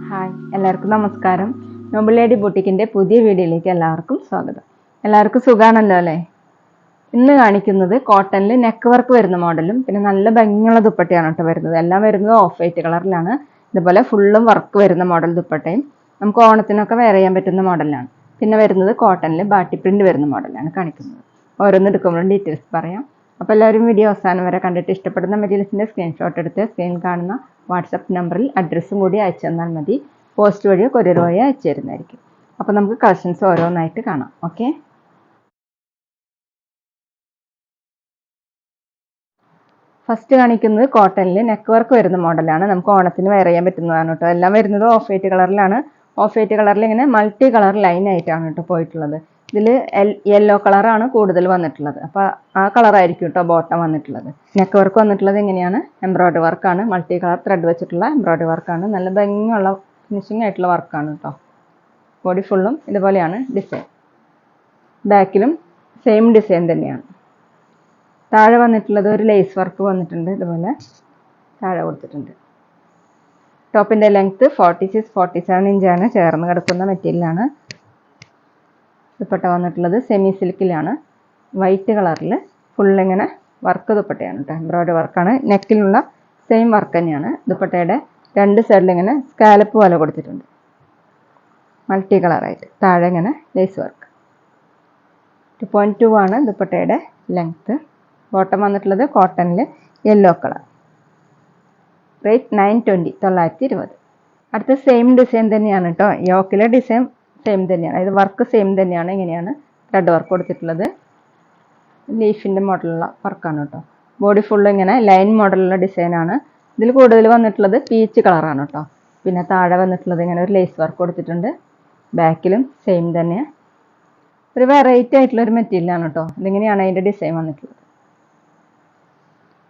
Hi, എല്ലാവർക്കും നമസ്കാരം. Noble lady ബുട്ടിക്കിൻ്റെ പുതിയ വീഡിയോയിലേക്ക് എല്ലാവർക്കും സ്വാഗതം. എല്ലാവർക്കും സുഖാണല്ലോ അല്ലേ? ഇന്ന് കാണിക്കുന്നത് കോട്ടണിൽ നെക്ക് വർക്ക് വരുന്ന മോഡലും പിന്നെ നല്ല ഭംഗിയുള്ള ദുപ്പട്ടയാണ് കേട്ടോ വരുന്നത്. എല്ലാം വരുന്നത് ഓഫ് വൈറ്റ് കളറിലാണ്. ഇതുപോലെ ഫുള്ളും വർക്ക് വരുന്ന മോഡൽ ദുപ്പട്ടയും നമുക്ക് ഓണത്തിനൊക്കെ വെയർ ചെയ്യാൻ പറ്റുന്ന മോഡലാണ്. പിന്നെ വരുന്നത് കോട്ടണിൽ ബാട്ടി പ്രിന്റ് വരുന്ന മോഡലാണ് കാണിക്കുന്നത്. ഓരോന്ന് എടുക്കുമ്പോഴും ഡീറ്റെയിൽസ് പറയാം. അപ്പോൾ എല്ലാവരും വീഡിയോ അവസാനം വരെ കണ്ടിട്ട് ഇഷ്ടപ്പെടുന്ന മെറ്റീരിയൽസിൻ്റെ സ്ക്രീൻഷോട്ട് എടുത്ത് സ്ക്രീനിൽ കാണുന്ന വാട്സപ്പ് നമ്പറിൽ അഡ്രസ്സും കൂടി അയച്ചു തന്നാൽ മതി. പോസ്റ്റ് വഴിയോ കൊറിയർ വഴിയോ അയച്ചു തരുന്നതായിരിക്കും. അപ്പോൾ നമുക്ക് കളക്ഷൻസ് ഓരോന്നായിട്ട് കാണാം. ഓക്കെ, ഫസ്റ്റ് കാണിക്കുന്നത് കോട്ടണിൽ നെക്ക് വർക്ക് വരുന്ന മോഡലാണ്. നമുക്ക് ഓണത്തിന് വെയർ ചെയ്യാൻ പറ്റുന്നതാണ് കേട്ടോ. എല്ലാം വരുന്നത് ഓഫ് വൈറ്റ് കളറിലാണ്. ഓഫ് വൈറ്റ് കളറിൽ ഇങ്ങനെ മൾട്ടി കളർ ലൈൻ ആയിട്ടാണ് കേട്ടോ പോയിട്ടുള്ളത്. ഇതിൽ യെല്ലോ കളറാണ് കൂടുതൽ വന്നിട്ടുള്ളത്. അപ്പോൾ ആ കളറായിരിക്കും കേട്ടോ ബോട്ടം വന്നിട്ടുള്ളത്. നെക്ക് വർക്ക് വന്നിട്ടുള്ളത് എങ്ങനെയാണ്? എംബ്രോയ്ഡറി വർക്കാണ്. മൾട്ടി കളർ ത്രെഡ് വെച്ചിട്ടുള്ള എംബ്രോയ്ഡറി വർക്കാണ്. നല്ല ഭംഗിയുള്ള ഫിനിഷിംഗ് ആയിട്ടുള്ള വർക്കാണ് കേട്ടോ. ബോഡി ഫുള്ളും ഇതുപോലെയാണ് ഡിസൈൻ. ബാക്കിലും സെയിം ഡിസൈൻ തന്നെയാണ്. താഴെ വന്നിട്ടുള്ളത് ഒരു ലേസ് വർക്ക് വന്നിട്ടുണ്ട്. ഇതുപോലെ താഴെ കൊടുത്തിട്ടുണ്ട്. ടോപ്പിൻ്റെ ലെങ്ത്ത് 46-47 ഇഞ്ചാണ്. ചേർന്ന് കിടക്കുന്ന മെറ്റീരിയലാണ്. ദുപ്പട്ട വന്നിട്ടുള്ളത് സെമി സിൽക്കിലാണ്. വൈറ്റ് കളറിൽ ഫുള്ളിങ്ങനെ വർക്ക് ദുപ്പട്ടയാണ് കേട്ടോ. എംബ്രോയ്ഡറി വർക്കാണ്. നെക്കിലുള്ള സെയിം വർക്ക് തന്നെയാണ്. ദുപ്പട്ടയുടെ രണ്ട് സൈഡിൽ ഇങ്ങനെ സ്കാലപ്പ് പോലെ കൊടുത്തിട്ടുണ്ട്. മൾട്ടി കളറായിട്ട് താഴെ ഇങ്ങനെ ലേസ് വർക്ക്. 2.2 ആണ് ദുപ്പട്ടയുടെ ലെങ്ത്ത്. ബോട്ടം വന്നിട്ടുള്ളത് കോട്ടണിൽ യെല്ലോ കളർ. റേറ്റ് 920, 920. അടുത്ത സെയിം ഡിസൈൻ തന്നെയാണ് കേട്ടോ. യോക്കിലെ ഡിസൈൻ സെയിം തന്നെയാണ്. അതായത് വർക്ക് സെയിം തന്നെയാണ്. ഇങ്ങനെയാണ് ത്രെഡ് വർക്ക് കൊടുത്തിട്ടുള്ളത്. ലീഫിൻ്റെ മോഡലുള്ള വർക്കാണ് കേട്ടോ. ബോഡി ഫുള്ള് ഇങ്ങനെ ലൈൻ മോഡലുള്ള ഡിസൈനാണ്. ഇതിൽ കൂടുതൽ വന്നിട്ടുള്ളത് പീച്ച് കളറാണ് കേട്ടോ. പിന്നെ താഴെ വന്നിട്ടുള്ളത് ഇങ്ങനെ ഒരു ലേസ് വർക്ക് കൊടുത്തിട്ടുണ്ട്. ബാക്കിലും സെയിം തന്നെ. ഒരു വെറൈറ്റി ആയിട്ടുള്ള ഒരു മെറ്റീരിയലാണ് കേട്ടോ. ഇതിങ്ങനെയാണ് അതിൻ്റെ ഡിസൈൻ വന്നിട്ടുള്ളത്.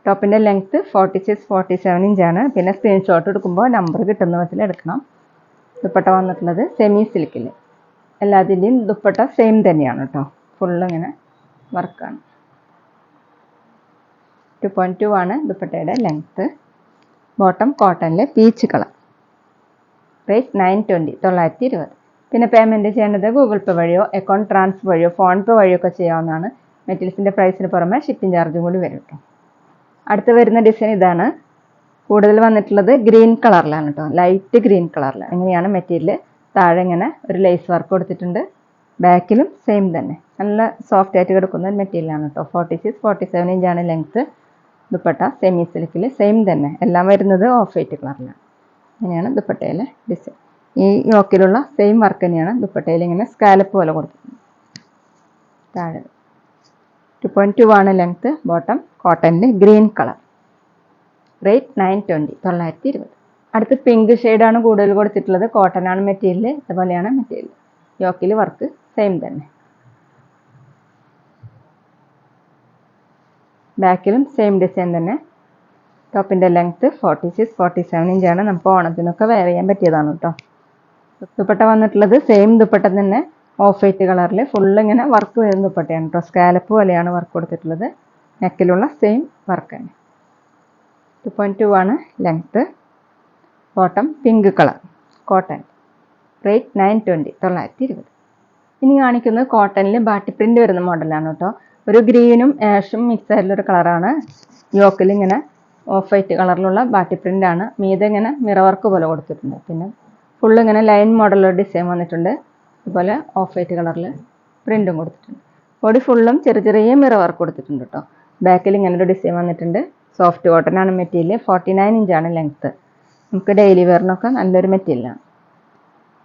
ടോപ്പിൻ്റെ ലെങ്ത്ത് 46-47 ഇഞ്ചാണ്. പിന്നെ സ്ക്രീൻഷോട്ട് എടുക്കുമ്പോൾ നമ്പർ കിട്ടുന്ന വിധത്തിൽ എടുക്കണം. ദുപ്പട്ട വന്നിട്ടുള്ളത് സെമി സിൽക്കിൽ. എല്ലാത്തിൻ്റെയും ദുപ്പട്ട സെയിം തന്നെയാണ് കേട്ടോ. ഫുള്ള് ഇങ്ങനെ വർക്കാണ്. 2.2 ആണ് ദുപ്പട്ടയുടെ ലെങ്ത്ത്. ബോട്ടം കോട്ടണിൽ പീച്ച് കളർ. റേറ്റ് 920, 920. പിന്നെ പേയ്മെൻറ്റ് ചെയ്യേണ്ടത് ഗൂഗിൾ പേ വഴിയോ അക്കൗണ്ട് ട്രാൻസ്ഫർ വഴിയോ ഫോൺ പേ വഴിയോ ഒക്കെ ചെയ്യാവുന്നതാണ്. മെറ്റീരിയൽസിൻ്റെ പ്രൈസിന് പുറമെ ഷിപ്പിംഗ് ചാർജും കൂടി വരും കേട്ടോ. അടുത്ത് വരുന്ന ഡിസൈൻ ഇതാണ്. കൂടുതൽ വന്നിട്ടുള്ളത് ഗ്രീൻ കളറിലാണ് കേട്ടോ. ലൈറ്റ് ഗ്രീൻ കളറിലാണ്. ഇങ്ങനെയാണ് മെറ്റീരിയൽ. താഴെ ഇങ്ങനെ ഒരു ലേസ് വർക്ക് കൊടുത്തിട്ടുണ്ട്. ബാക്കിലും സെയിം തന്നെ. നല്ല സോഫ്റ്റ് ആയിട്ട് കിടക്കുന്ന ഒരു മെറ്റീരിയലാണ് കേട്ടോ. 46-47 ഇഞ്ചാണ് ലെങ്ത്ത്. ദുപ്പട്ട സെമി സിൽക്കിൽ സെയിം തന്നെ. എല്ലാം വരുന്നത് ഓഫ് വൈറ്റ് കളറിലാണ്. ഇങ്ങനെയാണ് ദുപ്പട്ടയിലെ ഡിസൈൻ. ഈ യോക്കിലുള്ള സെയിം വർക്ക് തന്നെയാണ് ദുപ്പട്ടയിൽ ഇങ്ങനെ സ്കാലപ്പ് പോലെ കൊടുത്തിട്ടുണ്ട്. താഴെ 2.2 ആണ് ലെങ്ത്ത്. ബോട്ടം കോട്ടണിൽ ഗ്രീൻ കളർ. റേറ്റ് 920, 920. അടുത്ത് പിങ്ക് ഷെയ്ഡാണ് കൂടുതൽ കൊടുത്തിട്ടുള്ളത്. കോട്ടൺ ആണ് മെറ്റീരിയൽ. ഇതുപോലെയാണ് മെറ്റീരിയൽ. യോക്കിൽ വർക്ക് സെയിം തന്നെ. ബാക്കിലും സെയിം ഡിസൈൻ തന്നെ. ടോപ്പിൻ്റെ ലെങ്ത്ത് 46-47 ഇഞ്ചാണ്. നമുക്ക് ഓണത്തിനൊക്കെ വെയർ ചെയ്യാൻ പറ്റിയതാണ് കേട്ടോ. ദുപ്പട്ട വന്നിട്ടുള്ളത് സെയിം ദുപ്പട്ട തന്നെ. ഓഫ് വൈറ്റ് കളറിൽ ഫുള്ള് ഇങ്ങനെ വർക്ക് വരുന്ന ദുപ്പട്ടയാണ് കേട്ടോ. സ്കാലപ്പ് പോലെയാണ് വർക്ക് കൊടുത്തിട്ടുള്ളത്. നെക്കിലുള്ള സെയിം വർക്ക് തന്നെ. 2.2 ആണ് length. Bottom pink colour cotton. Rate 920, 920. ഇനി കാണിക്കുന്നത് കോട്ടണിൽ ബാട്ടി പ്രിന്റ് വരുന്ന മോഡലാണ് കേട്ടോ. ഒരു ഗ്രീനും ആഷും മിക്സ് ആയിട്ടുള്ളൊരു കളറാണ്. യോക്കിൽ ഇങ്ങനെ ഓഫ് വൈറ്റ് കളറിലുള്ള ബാട്ടി പ്രിന്റ് ആണ്. മീതെ ഇങ്ങനെ മിറ വർക്ക് പോലെ കൊടുത്തിട്ടുണ്ട്. പിന്നെ ഫുള്ള് ഇങ്ങനെ ലൈൻ മോഡലുള്ള ഡിസൈൻ വന്നിട്ടുണ്ട്. അതുപോലെ ഓഫ് വൈറ്റ് കളറിൽ പ്രിന്റും കൊടുത്തിട്ടുണ്ട്. ബോഡി ഫുള്ളും ചെറിയ ചെറിയ മിറ വർക്ക് കൊടുത്തിട്ടുണ്ട് കേട്ടോ. ബാക്കിൽ ഇങ്ങനെ ഒരു ഡിസൈൻ വന്നിട്ടുണ്ട്. സോഫ്റ്റ് കോട്ടൺ ആണ് മെറ്റീരിയൽ. 49 ഇഞ്ചാണ് ലെങ്ത്ത്. നമുക്ക് ഡെയിലി വെയറിനൊക്കെ നല്ലൊരു മെറ്റീരിയലാണ്.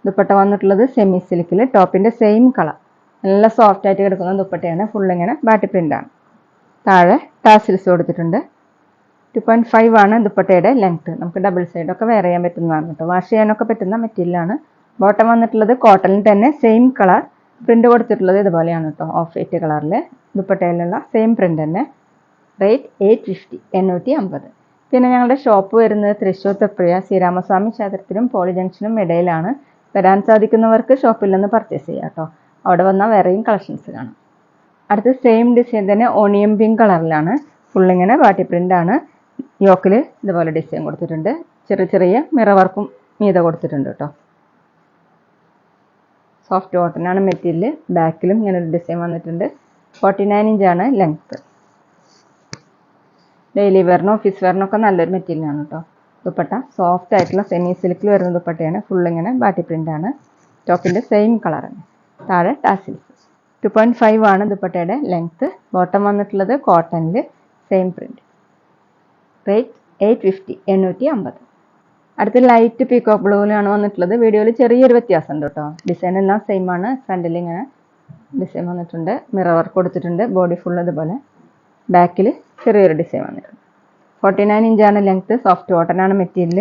ദുപ്പട്ട വന്നിട്ടുള്ളത് സെമി സിൽക്കിൽ. ടോപ്പിൻ്റെ സെയിം കളർ. നല്ല സോഫ്റ്റ് ആയിട്ട് കിടക്കുന്ന ദുപ്പട്ടയാണ്. ഫുള്ളിങ്ങനെ ബാട്ടി പ്രിൻ്റാണ്. താഴെ ടാസിൽസ് കൊടുത്തിട്ടുണ്ട്. 2.5 ആണ് ദുപ്പട്ടയുടെ ലെങ്ത്ത്. നമുക്ക് ഡബിൾ സൈഡൊക്കെ വെയർ ചെയ്യാൻ പറ്റുന്നതാണ് കേട്ടോ. വാഷ് ചെയ്യാനൊക്കെ പറ്റുന്ന മെറ്റീരിയലാണ്. ബോട്ടം വന്നിട്ടുള്ളത് കോട്ടണിൽ തന്നെ സെയിം കളർ. പ്രിൻ്റ് കൊടുത്തിട്ടുള്ളത് ഇതുപോലെയാണ് കേട്ടോ. ഓഫ് വൈറ്റ് കളറിൽ ദുപ്പട്ടയിലുള്ള സെയിം പ്രിൻ്റ് തന്നെ. റേറ്റ് 850, 850. പിന്നെ ഞങ്ങളുടെ ഷോപ്പ് വരുന്നത് തൃശ്ശൂർ തൃപ്രിയ ശ്രീരാമസ്വാമി ക്ഷേത്രത്തിനും പോളി ജംഗ്ഷനും ഇടയിലാണ്. വരാൻ സാധിക്കുന്നവർക്ക് ഷോപ്പിൽ നിന്ന് പർച്ചേസ് ചെയ്യാം കേട്ടോ. അവിടെ വന്നാൽ വേറെയും കളക്ഷൻസ് കാണാം. അടുത്ത സെയിം ഡിസൈൻ തന്നെ ഓണിയൻ പിങ്ക് കളറിലാണ്. ഫുള്ളിങ്ങനെ ബാട്ടി പ്രിൻ്റാണ്. യോക്കിൽ ഇതുപോലെ ഡിസൈൻ കൊടുത്തിട്ടുണ്ട്. ചെറിയ ചെറിയ മിറർ വർക്കും മീതെ കൊടുത്തിട്ടുണ്ട് കേട്ടോ. സോഫ്റ്റ് കോട്ടൺ ആണ് മെറ്റീരിയൽ. ബാക്കിലും ഇങ്ങനെ ഒരു ഡിസൈൻ വന്നിട്ടുണ്ട്. 49 ഇഞ്ചാണ് ലെങ്ത്ത്. ഡെയിലി വെയറിനും ഓഫീസ് വെയറിനൊക്കെ നല്ലൊരു മെറ്റീരിയലാണ് കേട്ടോ. ദുപ്പട്ട സോഫ്റ്റ് ആയിട്ടുള്ള സെമി സിൽക്കിൽ വരുന്ന ദുപ്പട്ടയാണ്. ഫുൾ ഇങ്ങനെ ബാറ്റി പ്രിന്റ് ആണ്. ടോപ്പിന്റെ സെയിം കളറാണ്. താഴെ ടാസിൽസ്. 2.5 ആണ് ദുപ്പട്ടയുടെ ലെങ്ത്ത്. ബോട്ടം വന്നിട്ടുള്ളത് കോട്ടണിൽ സെയിം പ്രിന്റ്. റേറ്റ് 850 850. അടുത്ത ലൈറ്റ് പീകോക്ക് ബ്ലൂവിലാണ് വന്നിട്ടുള്ളത്. വീഡിയോയിൽ ചെറിയൊരു വ്യത്യാസം ഉണ്ട് കേട്ടോ. ഡിസൈൻ എല്ലാം സെയിം ആണ്. ഫ്രണ്ടിൽ ഇങ്ങനെ ഡിസൈൻ വന്നിട്ടുണ്ട്. മിറർ വർക്ക് കൊടുത്തിട്ടുണ്ട്. ബോഡി ഫുൾ ഇതുപോലെ. ബാക്കിൽ ചെറിയൊരു ഡിസൈൻ വന്നിട്ടുണ്ട്. 49 ഇഞ്ചാണ് ലെങ്ത്ത്. സോഫ്റ്റ് കോട്ടൺ ആണ് മെറ്റീരിയൽ.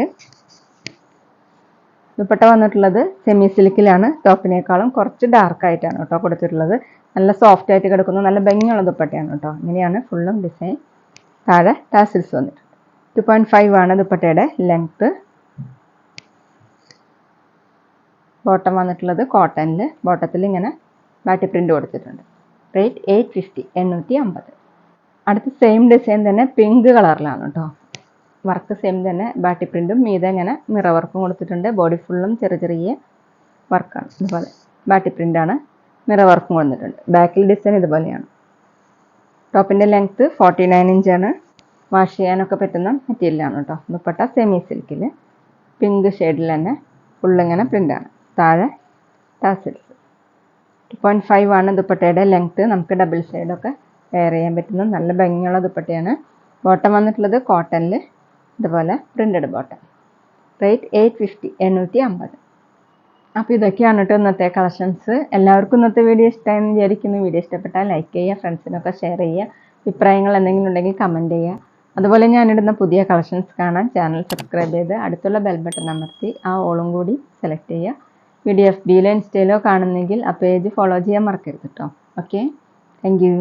ദുപ്പട്ട വന്നിട്ടുള്ളത് സെമി സിൽക്കിലാണ്. ടോപ്പിനേക്കാളും കുറച്ച് ഡാർക്ക് ആയിട്ടാണ് കേട്ടോ കൊടുത്തിട്ടുള്ളത്. നല്ല സോഫ്റ്റ് ആയിട്ട് കിടക്കുന്ന നല്ല ഭംഗിയുള്ള ദുപ്പട്ടയാണ് കേട്ടോ. ഇങ്ങനെയാണ് ഫുള്ളും ഡിസൈൻ. താഴെ ടാസിൽസ് വന്നിട്ടുണ്ട്. 2.5 ആണ് ദുപ്പട്ടയുടെ ലെങ്ത്ത്. ബോട്ടം വന്നിട്ടുള്ളത് കോട്ടണിൽ. ബോട്ടത്തിൽ ഇങ്ങനെ ബാറ്റി പ്രിന്റ് കൊടുത്തിട്ടുണ്ട്. റേറ്റ് 850 850. അടുത്ത സെയിം ഡിസൈൻ തന്നെ പിങ്ക് കളറിലാണ് കേട്ടോ. വർക്ക് സെയിം തന്നെ. ബാറ്റി പ്രിന്റും മീതെ ഇങ്ങനെ മിറർ വർക്കും കൊടുത്തിട്ടുണ്ട്. ബോഡി ഫുള്ളും ചെറിയ ചെറിയ വർക്കാണ്. ഇതുപോലെ ബാറ്റി പ്രിന്റാണ്. മിറർ വർക്കും വന്നിട്ടുണ്ട്. ബാക്കിൽ ഡിസൈൻ ഇതുപോലെയാണ്. ടോപ്പിന്റെ ലെങ്ത്ത് 49 ഇഞ്ചാണ്. വാഷ് ചെയ്യാനൊക്കെ പറ്റുന്ന മെറ്റീരിയലാണ് കേട്ടോ. ദുപ്പട്ട സെമി സിൽക്കിൽ പിങ്ക് ഷെയ്ഡിൽ തന്നെ ഫുള്ളിങ്ങനെ പ്രിന്റാണ്. താഴെ ടാസിൽസ്. 2.5 ആണ് ദുപ്പട്ടയുടെ ലെങ്ത്ത്. നമുക്ക് ഡബിൾ സൈഡൊക്കെ വെയർ ചെയ്യാൻ പറ്റുന്ന നല്ല ഭംഗിയുള്ള ദുപ്പട്ടയാണ്. ബോട്ടം വന്നിട്ടുള്ളത് കോട്ടണിൽ ഇതുപോലെ പ്രിന്റഡ് ബോട്ടം. റേറ്റ് 850 850. അപ്പോൾ ഇതൊക്കെയാണ് കേട്ടോ ഇന്നത്തെ കളക്ഷൻസ്. എല്ലാവർക്കും ഇന്നത്തെ വീഡിയോ ഇഷ്ടമായെന്ന് വിചാരിക്കുന്നു. വീഡിയോ ഇഷ്ടപ്പെട്ടാൽ ലൈക്ക് ചെയ്യുക, ഫ്രണ്ട്സിനൊക്കെ ഷെയർ ചെയ്യുക. അഭിപ്രായങ്ങൾ എന്തെങ്കിലും ഉണ്ടെങ്കിൽ കമൻറ്റ് ചെയ്യുക. അതുപോലെ ഞാനിടുന്ന പുതിയ കളക്ഷൻസ് കാണാൻ ചാനൽ സബ്സ്ക്രൈബ് ചെയ്ത് അടുത്തുള്ള ബെൽ ബട്ടൺ അമർത്തി ആ ഓളും കൂടി സെലക്ട് ചെയ്യുക. വീഡിയോ FBയിലോ ഇൻസ്റ്റയിലോ കാണുന്നെങ്കിൽ ആ പേജ് ഫോളോ ചെയ്യാൻ മറക്കരുത് കേട്ടോ. Okay, thank you.